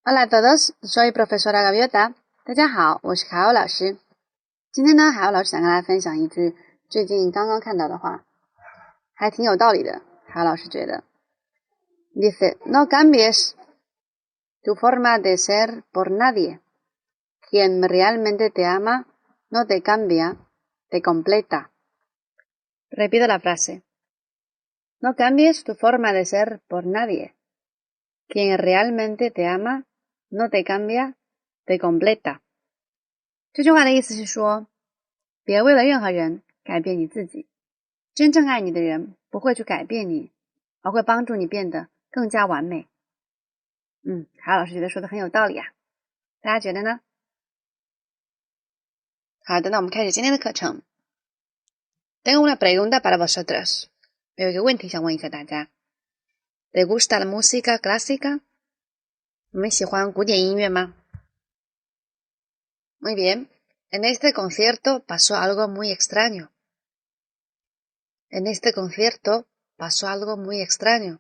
Hola a todos, soy profesora Gaviota。大家好，我是海鸥老师。今天呢，海鸥老师想跟大家分享一句最近刚刚看到的话，还挺有道理的。海鸥老师觉得 ，Dice no cambies tu forma de ser por nadie. Quien realmente te ama no te cambia, te completa. Repito la frase. No cambies tu forma de ser por nadie. Quien realmente te ama no te cambia, te completa. 这句话的意思是说，别为了任何人改变你自己。真正爱你的人不会去改变你，而会帮助你变得更加完美。海老师觉得说的很有道理啊，大家觉得呢？好的，那我们开始今天的课程。Tengo una pregunta para vosotros. 有一个问题想问一下大家。¿Te gusta la música clásica? 你们喜欢古典音乐吗？ Muy bien. En este concierto pasó algo muy extraño. En este concierto pasó algo muy extraño.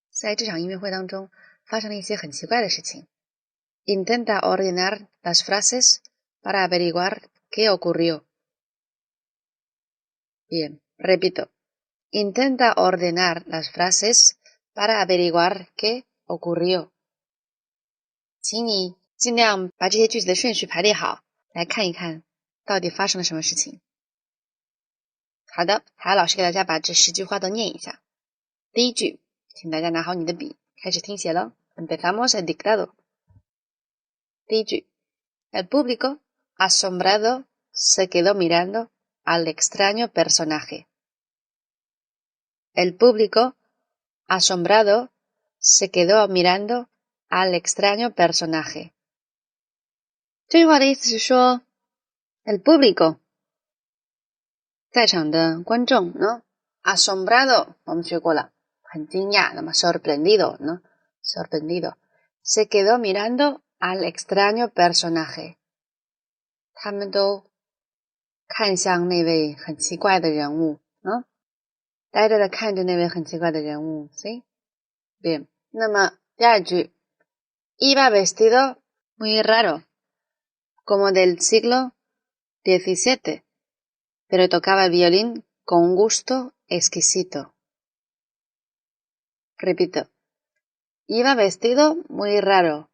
在这场音乐会当中发生了一些很奇怪的事情。Intenta ordenar las frases para averiguar qué ocurrió. Bien, repito. Intenta ordenar las frases para averiguar qué ocurrió. 请你尽量把这些句子的顺序排列好，来看一看到底发生了什么事情。好的，海老师给大家把这10句话都念一下。第一句，请大家拿好你的笔，开始听写了。Empezamos el dictado. 第一句 El público, asombrado, se quedó mirando al extraño personaje. El público, asombrado, se quedó mirando al extraño personaje. 这句话的意思是说 El público 在场的观众呢 asombrado 我们学过了，很惊讶，那么 sorprendido 呢 sorprendido se quedó mirando al extraño personaje 他们都看向那位很奇怪的人物呆呆地看着那位很奇怪的人物 ¿sí? Bien 那么第二句 iba vestido muy raro como del siglo XVII pero tocaba el violín con un gusto exquisito. Repito, iba vestido muy raro,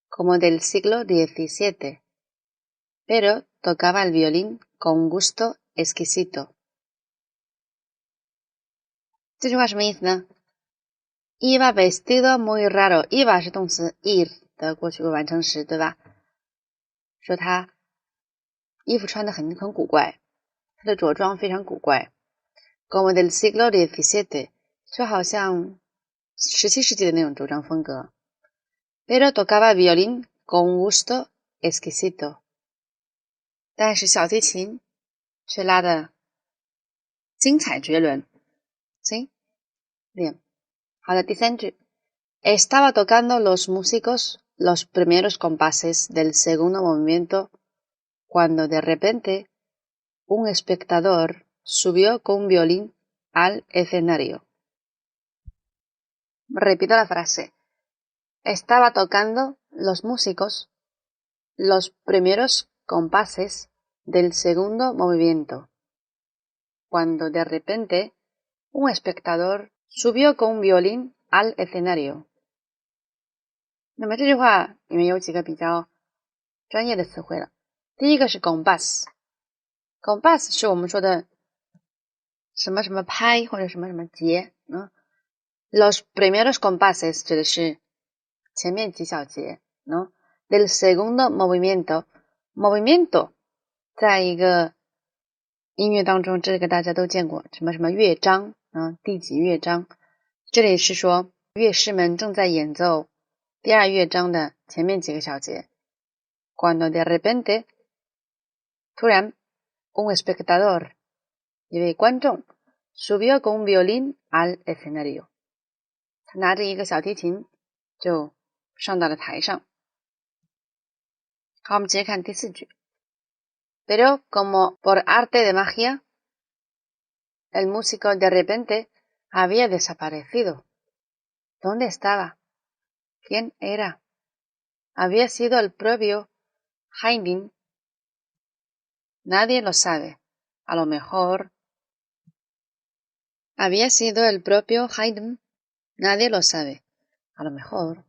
como del siglo XVII, pero tocaba el violín con un gusto exquisito. 这句话什么意思呢？ Iba vestido muy raro. Iba 是动词 ir 的过去未完成时，对吧？说他衣服穿得很古怪，他的着装非常古怪。Como del siglo XVII 就好像17世纪的那种着装风格。Pero tocaba violín con un gusto exquisito 但是小提琴却拉得精彩绝伦。¿Sí? Bien. 好的，第三句 Estaba tocando los músicos los primeros compases del segundo movimiento cuando de repente un espectador subió con un violín al escenario. Repito la frase. Estaba tocando los músicos los primeros compases del segundo movimiento, cuando de repente un espectador subió con un violín al escenario. 那么这句话里面有几个比较专业的词汇了。第一个是 compás。compás 是我们说的什么什么拍或者什么什么节Los primeros compases 指的是前面几小节Del segundo movimiento 在一个音乐当中，这个大家都见过，什么什么乐章第几乐章，这里是说乐师们正在演奏第2乐章的前面几个小节。Cuando de repente 突然 un espectador 一位观众 subió con un violín al escenario 他拿着一个小提琴就上到了台上。好，我们直接看第4句 Pero como por arte de magia el músico de repente había desaparecido. ¿Dónde estaba? ¿Quién era? había sido el propio Haydn. Nadie lo sabe. A lo mejor había sido el propio Haydn. Nadie lo sabe. A lo mejor.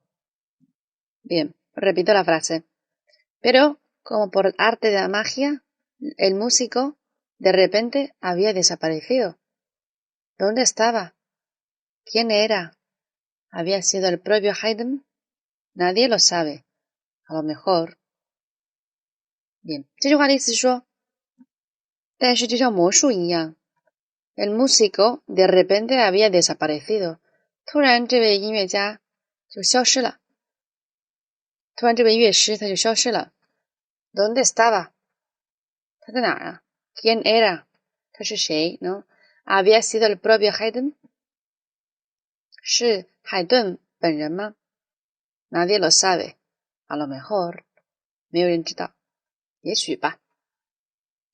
Bien, repito la frase. Pero, como por arte de la magia, el músico de repente había desaparecido. ¿Dónde estaba? ¿Quién era? ¿Había sido el propio Haydn? Nadie lo sabe. A lo mejor. bien，这句话的意思是说，但是就像魔术一样 ，el músico de repente había desaparecido， 突然这位音乐家就消失了，突然这位乐师他就消失了。¿Dónde estaba？ 他在哪儿啊 ？¿Quién era？ 他是谁呢 ？¿Había sido el propio Haydn？ 是海顿本人吗 ？Nadie lo sabe， a lo mejor， 没有人知道，也许吧。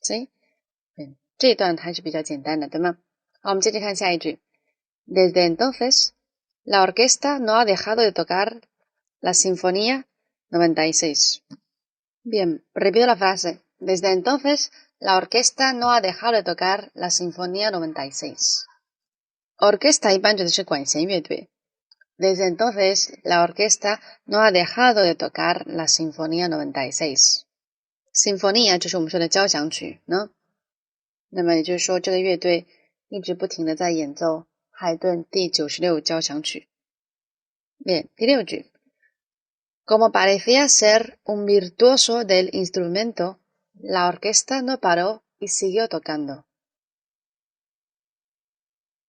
所以，这一段还是比较简单的，对吗？好，我们接着看下一句。Desde entonces, la orquesta no ha dejado de tocar la Sinfonía 96. Bien, repito la frase. Desde entonces, la orquesta no ha dejado de tocar la Sinfonía 96. Orquesta 一般指的是管弦乐队。Desde entonces, la orquesta no ha dejado de tocar la Sinfonía 96. Sinfonía 就是我们说的交响曲呢。那么也就是说，这个乐队一直不停地在演奏海顿第96交响曲。Bien, 第六句。Como parecía ser un virtuoso del instrumento, la orquesta no paró y siguió tocando.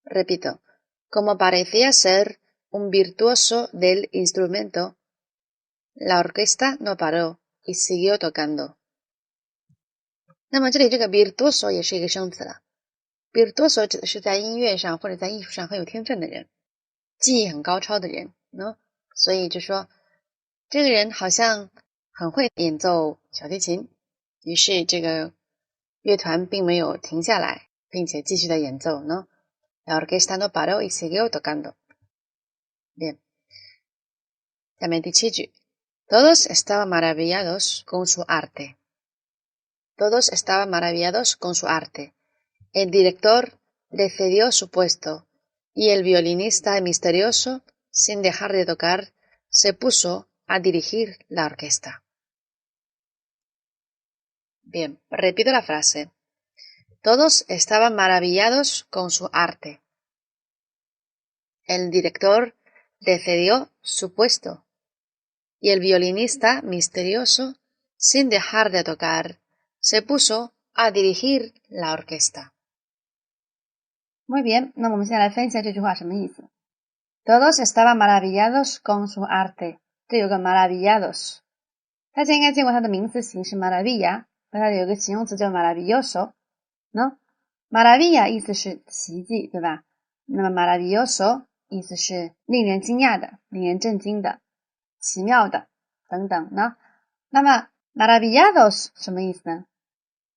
Repito, como parecía ser un virtuoso del instrumento, la orquesta no paró y siguió tocando. 那么这里这个 virtuoso 也是一个生词了。virtuoso 指的是在音乐上或者在艺术上很有天分的人，技艺很高超的人，所以就说这个人好像很会演奏小提琴，于是这个乐团并没有停下来，并且继续的演奏呢。La orquesta no paró y siguió tocando. Bien. 下面第七句 Todos estaban maravillados con su arte. Todos estaban maravillados con su arte. El director le cedió su puesto y el violinista misterioso, sin dejar de tocar, se puso a dirigir la orquesta. Bien, repito la frase. Todos estaban maravillados con su arte. El director le cedió su puesto y el violinista misterioso, sin dejar de tocar, se puso a dirigir la orquesta. Muy bien, 那我们现在来分析这句话什么意思。Todos estaban maravillados con su arte. 这有个 maravillados， 大家应该见过它的名词形式 maravilla， 和它有一个形容词叫 maravilloso。maravilla 意思是奇迹，对吧？那么 maravilloso 意思是令人惊讶的、令人震惊的、奇妙的等等呢。那么 maravillados 什么意思呢？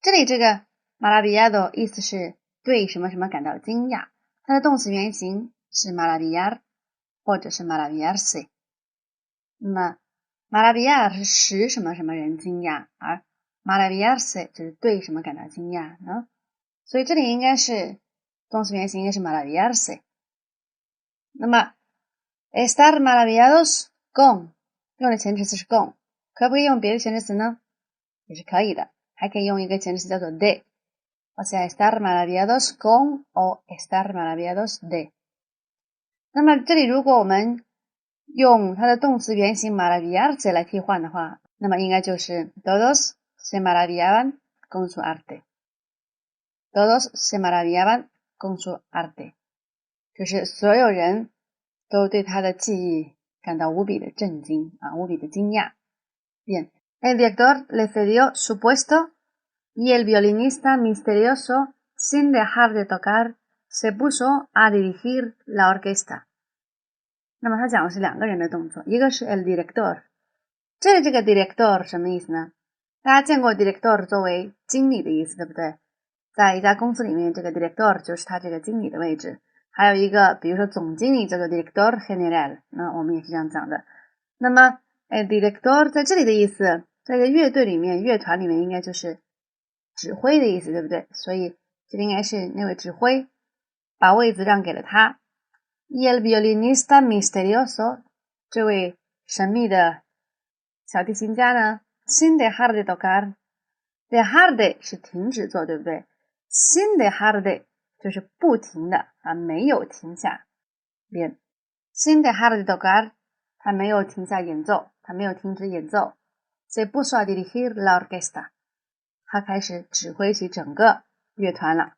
这里这个 maravillado 意思是对什么什么感到惊讶，它的动词原形是 maravillar 或者是 maravillarse。那么 maravillar 是使什么什么人惊讶，而 maravillarse 就是对什么感到惊讶呢？所以这里应该是动词原形应该是 maravillarse。那么 estar maravillados con 用的前置词是 con， 可不可以用别的前置词呢？也是可以的，还可以用一个前置词叫做 de。O sea, estar maravillados con o estar maravillados de。 那么这里如果我们用它的动词原形 maravillarse 来替换的话，那么应该就是 todos se maravillaban con su arte。 Todos se maravillaban con su arte， 就是所有人都对他的技艺感到无比的震惊无比的惊讶。Bien, el director le cedió su puesto y el violinista misterioso, sin dejar de tocar, se puso a dirigir la orquesta。 那么他讲的是两个人的动作，一个是 el director。 这个 director 什么意思呢？大家见过 director 作为经理的意思，对不对？在一家公司里面，这个 director 就是他这个经理的位置。还有一个比如说总经理叫做 director general， 那我们也是这样讲的。那么 director 在这里的意思，在这乐队里面，乐团里面应该就是指挥的意思，对不对？所以这里应该是那位指挥把位子让给了他。Y el violinista misterioso 这位神秘的小提琴家呢 sin dejar de tocar dejar de 是停止做，对不对？ sin dejar de 就是不停的啊，没有停下。bien sin dejar de tocar 他没有停下演奏，他没有停止演奏。Se puso a dirigir la orquesta 他开始指挥起整个乐团了。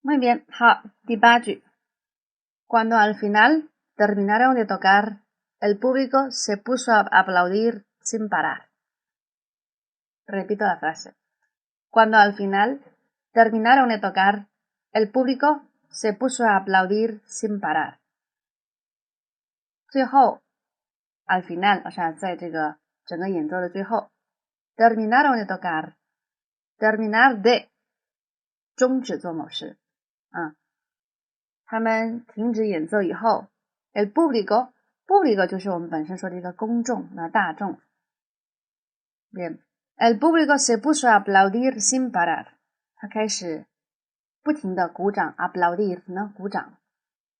Muy bien， 好，第8句。Cuando al final terminaron de tocar, el público se puso a aplaudir sin parar. Repito la frase. Cuando al final terminaron de tocar, el público se puso a aplaudir sin parar. 最后 al final o sea 在这个整个演奏的最后 terminaron de tocar terminar de 终止做某事他们停止演奏以后 el público público 就是我们本身说的一个公众大众 bien el público se puso a aplaudir sin parar 他开始不停的鼓掌 aplaudir 呢鼓掌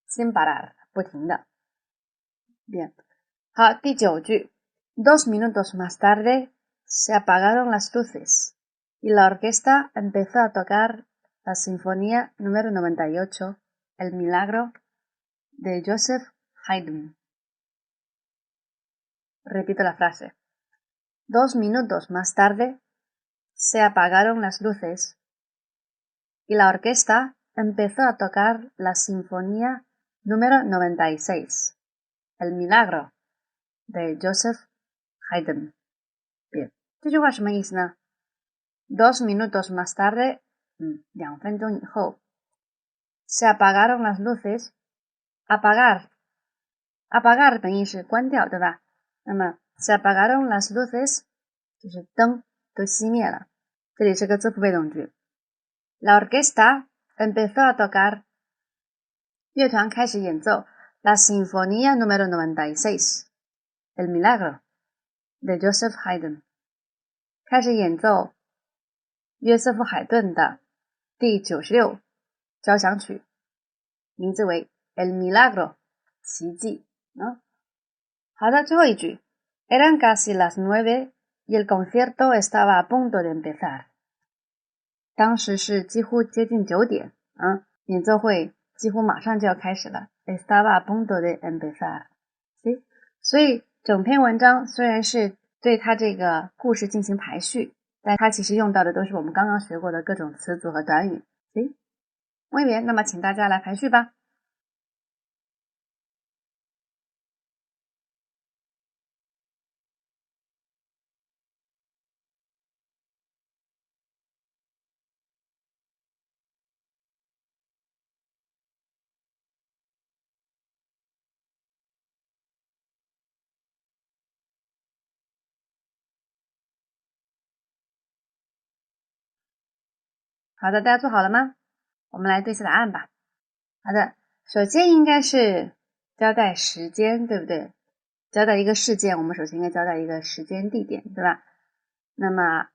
sin parar 不停的 bien 好，第9句 2 minutos más tarde se apagaron las luces y la orquesta empezó a tocar la sinfonía número 98 El milagro de Joseph Haydn. Repito la frase. 2 minutos más tarde se apagaron las luces y la orquesta empezó a tocar la sinfonía número 96 El milagro de Joseph Haydn. Bien, 这句话什么意思呢 2 minutos más tarde 2分钟以后 se apagaron las luces apagar 本意是关掉对吧那么 se apagaron las luces 就是灯都熄灭了这里是个自负被动句 la orquesta empezó a tocar 乐团开始演奏 la sinfonía número 96 El milagro de Joseph Haydn 开始演奏约瑟夫海顿的第96交响曲名字为 El milagro 奇迹好的最后一句 Eran casi las 9 y el concierto estaba a punto de empezar 当时是几乎接近9点演奏会几乎马上就要开始了 Estaba a punto de empezar 所以整篇文章虽然是对它这个故事进行排序但它其实用到的都是我们刚刚学过的各种词组和短语Muy bien， 那么请大家来排序吧。好的，大家做好了吗？我们来对一下答案吧。好的，首先应该是交代时间，对不对？交代一个事件，我们首先应该交代一个时间地点，对吧？那么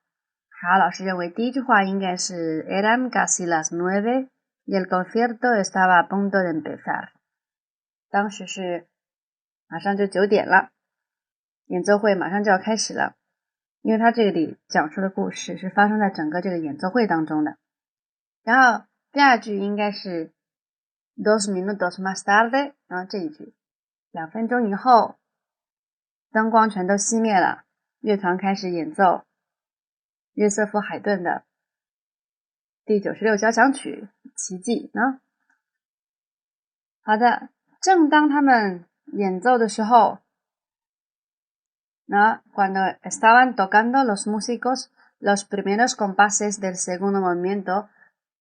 海瑶老师认为第一句话应该是 Eran casi las 9 y el concierto estaba a punto de empezar 当时是马上就9点了演奏会马上就要开始了因为他这里讲述的故事是发生在整个这个演奏会当中的然后第二句应该是 2 minutos más tarde 这一句2分钟以后灯光全都熄灭了乐团开始演奏约瑟夫海顿的第96交响曲奇迹好的正当他们演奏的时候cuando estaban tocando los músicos los primeros compases del segundo movimiento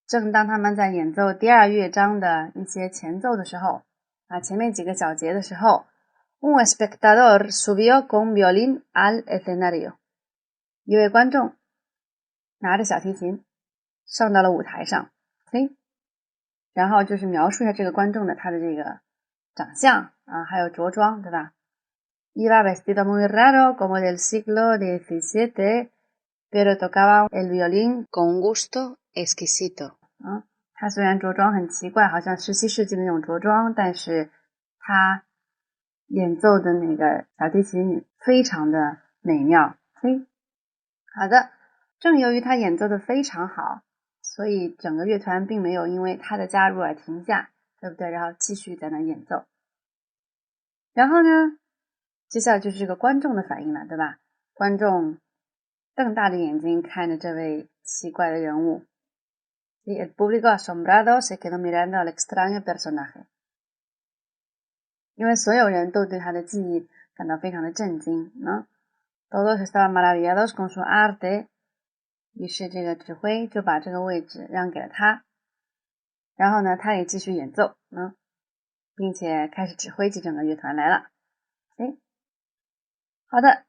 正当他们在演奏第2乐章的一些前奏的时候前面几个小节的时候 un espectador subió con violín al escenario 一位观众拿着小提琴上到了舞台上然后就是描述一下这个观众的他的这个长相还有着装对吧 Iba vestido muy raro, como del siglo XVII, pero tocaba el violín con un gusto exquisito. 他虽然着装很奇怪，好像17世纪的那种着装，但是他演奏的那个小提琴非常的美妙。好的，正由于他演奏的非常好，所以整个乐团并没有因为他的加入而停下，对不对？然后继续在那演奏。然后呢，接下来就是这个观众的反应了，对吧？观众瞪大的眼睛看着这位奇怪的人物。Y el público asombrado se quedó mirando al extraño personaje. 因为所有人都对他的技艺感到非常的震惊，¿no? Todos estaban maravillados con su arte. 于是这个指挥就把这个位置让给了他，然后呢，他也继续演奏，并且开始指挥起整个乐团来了。好的，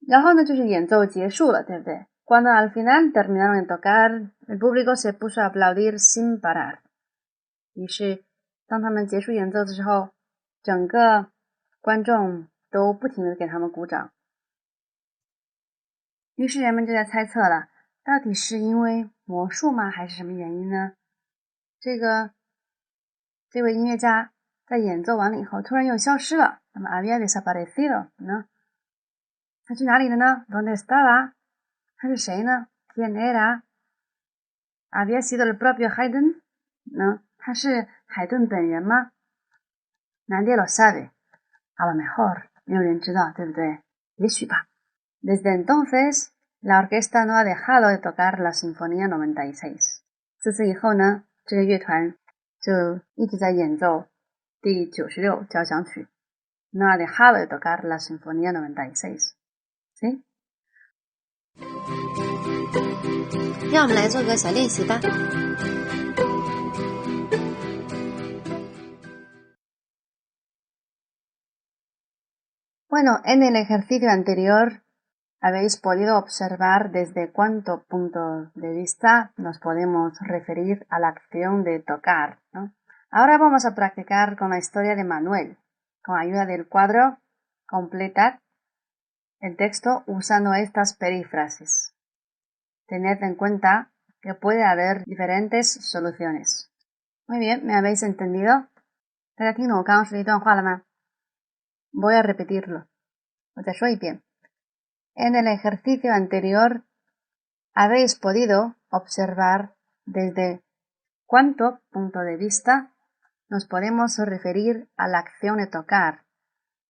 然后呢，就是演奏结束了，对不对？Cuando al final terminaron de tocar, el público se puso a aplaudir sin parar. 于是，当他们结束演奏的时候，整个观众都不停地给他们鼓掌。于是人们就在猜测了，到底是因为魔术吗，还是什么原因呢？这位音乐家在演奏完了以后，突然又消失了。那么 había desaparecido 呢？他去哪里了呢 ？¿Dónde estaba？ 他是谁呢 ？¿Quién era？ ¿Había sido el propio Haydn？ 呢？他是海顿本人吗 ？Nadie lo sabe. A lo mejor 没有人知道，对不对？也许吧。Desde entonces, la orquesta no ha dejado de tocar la Sinfonía 96. 自此以后呢，这个乐团就一直在演奏第96交响曲。No ha dejado de tocar la Sinfonía 96. ¿Sí? 让我们来做个小练习吧。Bueno, en el ejercicio anterior habéis podido observar desde cuánto punto de vista nos podemos referir a la acción de tocar, ¿no? Ahora vamos a practicar con la historia de Manuel. Con ayuda del cuadro, completad el texto usando estas perífrasis. Tened en cuenta que puede haber diferentes soluciones. Muy bien, ¿me habéis entendido? 大家听懂我刚刚说的一段话了吗？ Voy a repetirlo. 我再说一遍。En el ejercicio anterior habéis podido observar desde cuánto punto de vista nos podemos referir a la acción de tocar.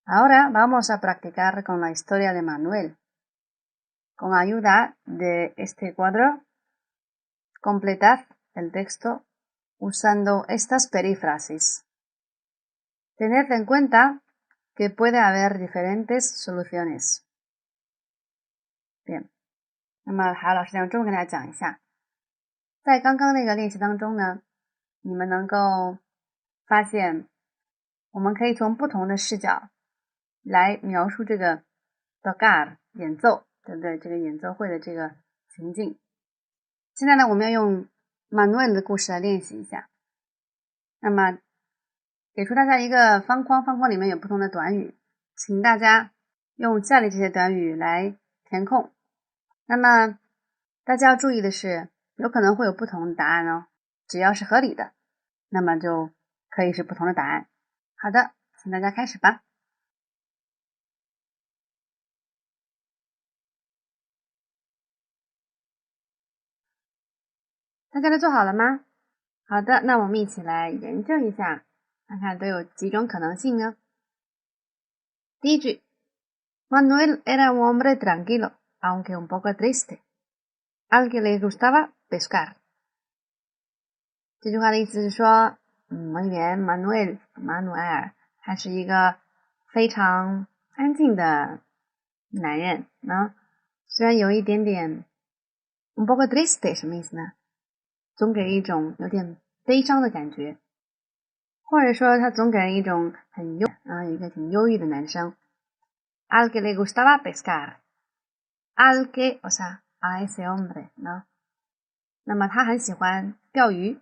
Ahora vamos a practicar con la historia de Manuel. Con ayuda de este cuadro, completad el texto usando estas perífrasis. Tened en cuenta que puede haber diferentes soluciones. bien，那么海老师用中文跟大家讲一下，在刚刚那个练习当中呢，你们能够发现，我们可以从不同的视角来描述这个 tocar 演奏，对不对？这个演奏会的这个情境。现在呢，我们要用 Manuel 的故事来练习一下。那么，给出大家一个方框，方框里面有不同的短语，请大家用下列这些短语来填空。那么大家要注意的是，有可能会有不同的答案哦，只要是合理的，那么就可以是不同的答案。好的，请大家开始吧。大家都做好了吗？好的，那我们一起来研究一下，看看都有几种可能性呢。第一句 Manuel era un hombre tranquilo, aunque un poco triste, al que le gustaba pescar. 这句话的意思是说，文员 Manuel 他是一个非常安静的男人呢，虽然有一点点 un poco triste 什么意思呢？总给人一种有点悲伤的感觉，或者说他总给人一种很有一个挺忧郁的男生。Al que le gustaba pescar, al que, o sea, a ese hombre, ¿no? 那么他很喜欢钓鱼。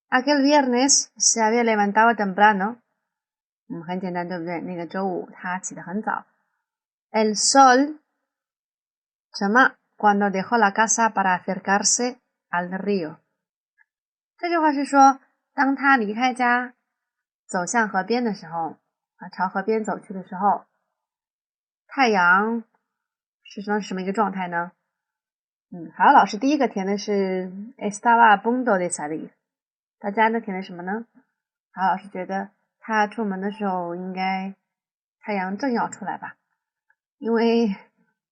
Aquel viernes se había levantado temprano 很简单，对不对？那个周五他起得很早。El sol 什么 cuando dejó la casa para acercarse al río。这句话是说，当他离开家走向河边的时候，朝河边走去的时候，太阳是什么一个状态呢？好，老师第一个填的是 estaba a punto de salir， 大家呢填的什么呢？好，老师觉得他出门的时候应该太阳正要出来吧，因为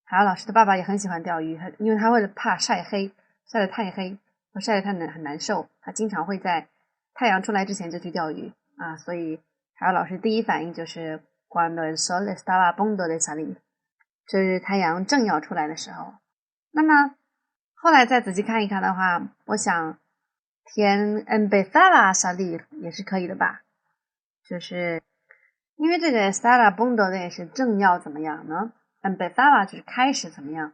海洋老师的爸爸也很喜欢钓鱼，因为他为了怕晒黑，晒得太黑，晒得他很难受，他经常会在太阳出来之前就去钓鱼啊，所以海洋老师第一反应就是 cuando el sol estaba a punto de salir， 就是太阳正要出来的时候。那么后来再仔细看一看的话，我想填 empezaba a salir 也是可以的吧，就是因为这个 estar a punto de 是正要怎么样呢？empezaba 就是开始怎么样？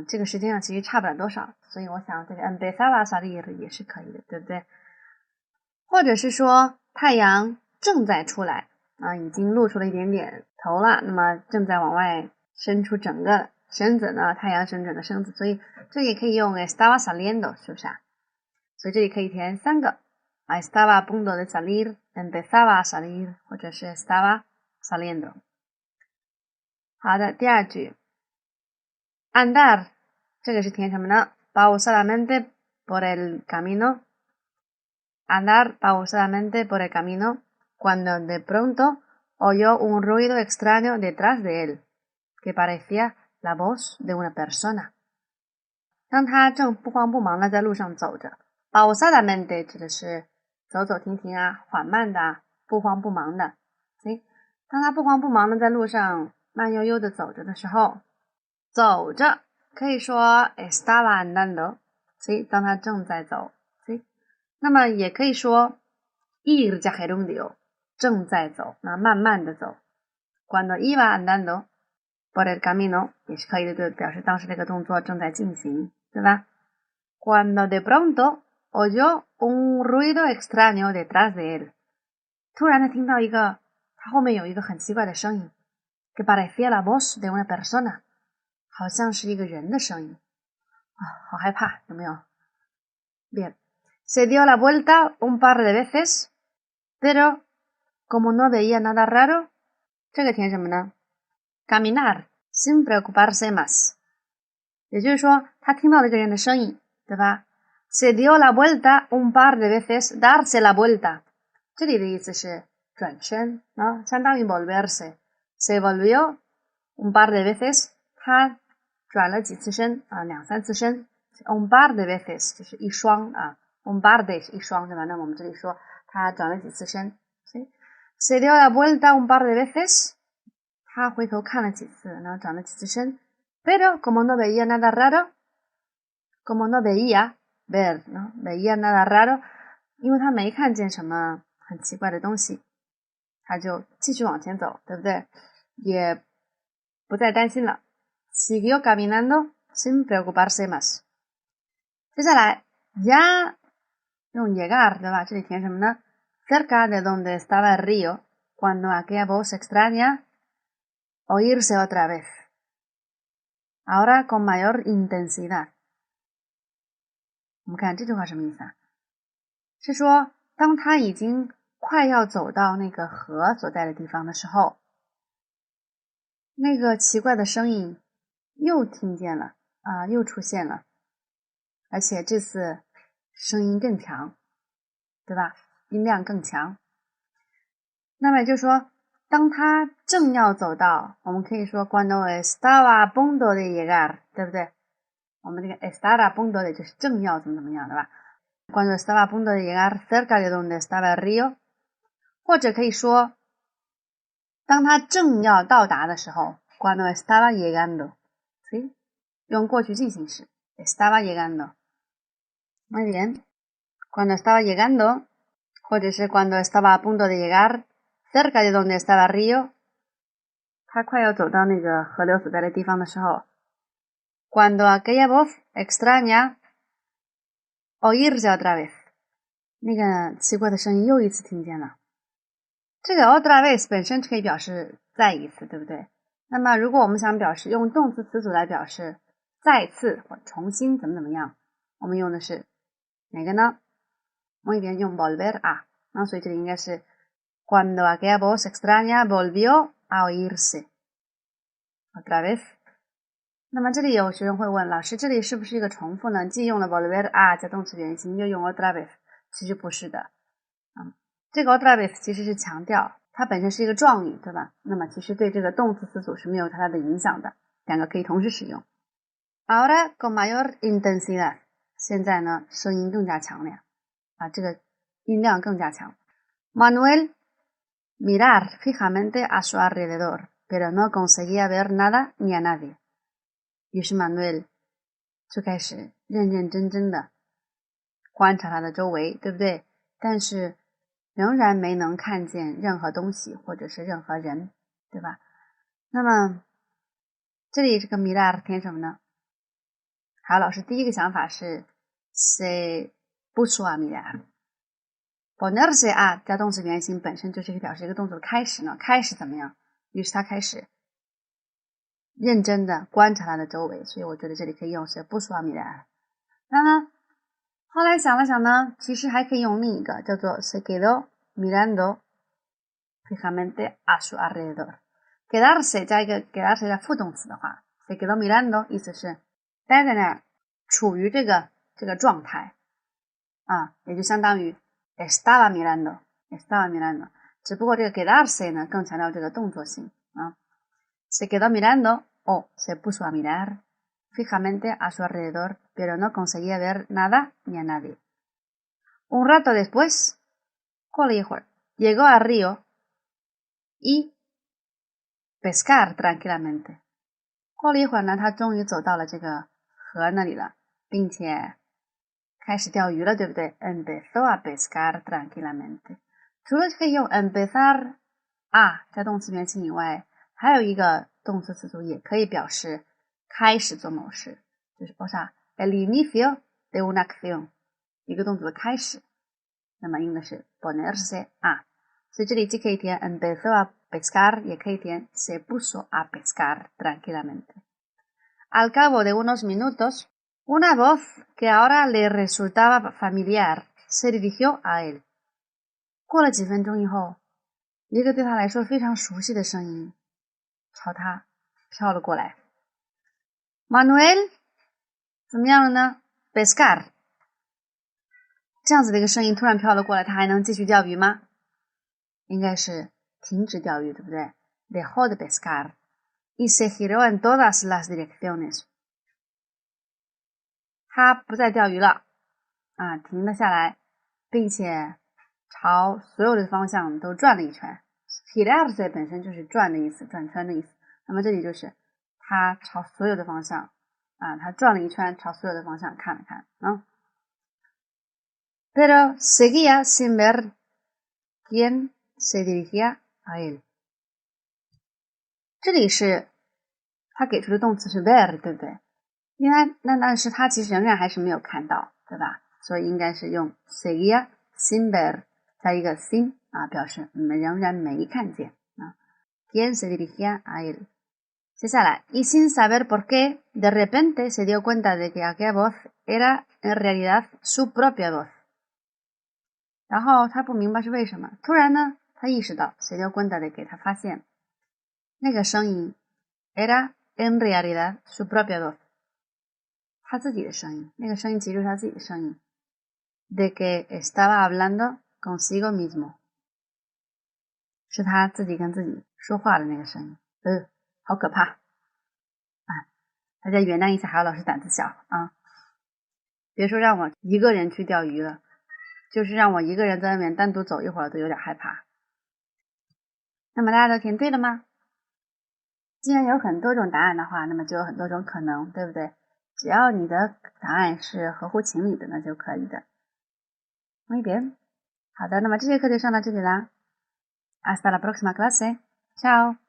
这个时间上其实差不了多少，所以我想这个 empezaba a salir 也是可以的，对不对？或者是说太阳正在出来已经露出了一点点头了，那么正在往外伸出整个身子呢，太阳伸整个身子，所以这也可以用 estaba saliendo， 是不是啊？所以这里可以填3个，estaba a punto de salir，empezaba a salir， 或者是 estaba saliendo。好的，第二句 andar 这个是填什么呢？ pausadamente por el camino， andar pausadamente por el camino cuando de pronto oyó un ruido extraño detrás de él que parecía la voz de una persona。 当他正不慌不忙的在路上走着， pausadamente 指的是走走停停缓慢的不慌不忙的。当他不慌不忙的在路上慢悠悠的走着的时候，走着可以说 estaba andando， 当他正在走，那么也可以说 ir加 gerundio， 正在走，那慢慢的走。cuando iba andando por el camino 也是可以的，对，表示当时这个动作正在进行，对吧？ cuando de pronto oyó un ruido extraño detrás de él， 突然他听到他后面有一个很奇怪的声音 que parecía la voz de una persona， 好像是一个人的声音好害怕，有没有？ Bien， se dio la vuelta un par de veces pero como no veía nada raro， 这个填什么呢？ caminar sin preocuparse más， 也就是说他听到了一个人的声音，对吧？ se dio la vuelta un par de veces， darse la vuelta， 这里的意思是转身相当于 volverse， se volvió un par de veces， 他转了几次身2-3次身， un par de veces 就是一双un par de 是一双，对吧？那我们这里说他转了几次身， se dio la vuelta un par de veces， 他回头看了几次，然后转了几次身， pero como no veía nada raro， como no veía ver veía nada raro， 因为他没看见什么很奇怪的东西，他就继续往前走，对不对？也不再担心了。 siguió caminando sin preocuparse más。 接下来 ya 用 llegar， 对吧？这里填什么呢？ cerca de donde estaba el río cuando aquella voz extraña oírse otra vez ahora con mayor intensidad。 我们看这句话什么意思是说当他已经快要走到那个河所在的地方的时候，那个奇怪的声音又听见了又出现了，而且这次声音更强，对吧？音量更强。那么就说当他正要走到，我们可以说 cuando estaba a punto de llegar， 对不对？我们这个 estar a punto de 就是正要怎么样，对吧？ cuando estaba a punto de llegar cerca de donde estaba el río， 或者可以说当他正要到达的时候 cuando estaba llegando， 用过去进行时 estaba llegando。 muy bien， cuando estaba llegando， 或者是 cuando estaba a punto de llegar cerca de donde estaba el río， 他快要走到那个河流所在的地方的时候， cuando aquella voz extraña oírse otra vez， 那个奇怪的声音又一次听见了。这个 otra vez 本身可以表示再一次，对不对？那么如果我们想表示用动词词组来表示再次或重新怎么样，我们用的是哪个呢？muy bien，用 volver a。那所以这里应该是 cuando aquella voz extraña volvió a oírse otra vez。那么这里有学生会问，老师这里是不是一个重复呢？既用了 volver a 加动词原形，又用 otra vez， 其实不是的。这个 otra vez 其实是强调，它本身是一个状语，对吧？那么其实对这个动词词组是没有太大的影响的，两个可以同时使用。Ahora con mayor intensidad， 现在呢声音更加强烈啊，这个音量更加强。Manuel mirar fijamente a su alrededor, pero no conseguía ver nada ni a nadie。于是 Manuel 就开始认认真真的观察他的周围，对不对？但是仍然没能看见任何东西或者是任何人，对吧？那么这里这个 mirar 填什么呢？好，老师第一个想法是 se puso a mirar。ponerse a 加动词原形本身就是表示一个动作的开始呢，开始怎么样？于是他开始认真的观察他的周围，所以我觉得这里可以用 se puso a mirar。那么后来想了想呢，其实还可以用另一个叫做 se quedó mirando fijamente a su alrededor。quedarse 加一个 quedarse 加副动词的话 se quedó mirando 意思是待在那儿，处于这个状态啊，也就相当于 estaba mirando， 只不过这个 quedarse 呢更强调这个动作性啊。se quedó mirando o se puso a mirar fijamente a su alrededor, pero no conseguía ver nada ni a nadie. Un rato después, 过了一会儿， llegó al río y pescar tranquilamente。 过了一会儿呢，他终于走到了这个河那里了，并且开始钓鱼了，对不对？ empezó a pescar tranquilamente。 除了可以用 empezar a 加动词原形以外，还有一个动词词组也可以表示开始做某事，就是el inicio de una acción， 一个动作的开始，那么用的是 ponerse a。 所以这里既可以填 empezó a pescar， 也可以填 se puso a pescar tranquilamente。 Al cabo de unos minutos, una voz que ahora le resultaba familiar se dirigió a él。 过了几分钟以后，一个对他来说非常熟悉的声音朝他飘了过来。 Manuel 怎么样了呢？ pescar， 这样子的一个声音突然飘了过来，他还能继续钓鱼吗？应该是停止钓鱼，对不对？ dejó de pescar y se giró en todas las direcciones。 他不再钓鱼了啊，停了下来，并且朝所有的方向都转了一圈。 girarse 本身就是转的意思，转圈的意思，那么这里就是他朝所有的方向啊，他转了一圈，朝所有的方向看了看啊。Pero seguía sin ver quién se dirigía a él。 这里是他给出的动词是 ver， 对不对？应该但是他其实仍然还是没有看到，对吧？所以应该是用 seguía sin ver 加一个 sin 啊，表示仍然没看见啊。quién se dirigía a él。 接下来 y sin saber por qué de repente se dio cuenta de que aquella voz era en realidad su propia voz。 然后他不明白是为什么，突然呢他意识到 se dio cuenta de que 他发现那个声音 era en realidad su propia voz， 他自己的声音，那个声音其实是他自己的声音。 de que estaba hablando consigo mismo， 是他自己跟自己说话的那个声音。好可怕啊！大家原谅一下海老师胆子小啊，别说让我一个人去钓鱼了，就是让我一个人在外面单独走一会儿都有点害怕。那么大家都填对了吗？既然有很多种答案的话，那么就有很多种可能，对不对？只要你的答案是合乎情理的，那就可以的。Muy bien， 好的，那么这节课就上到这里啦。Hasta la próxima clase， chao。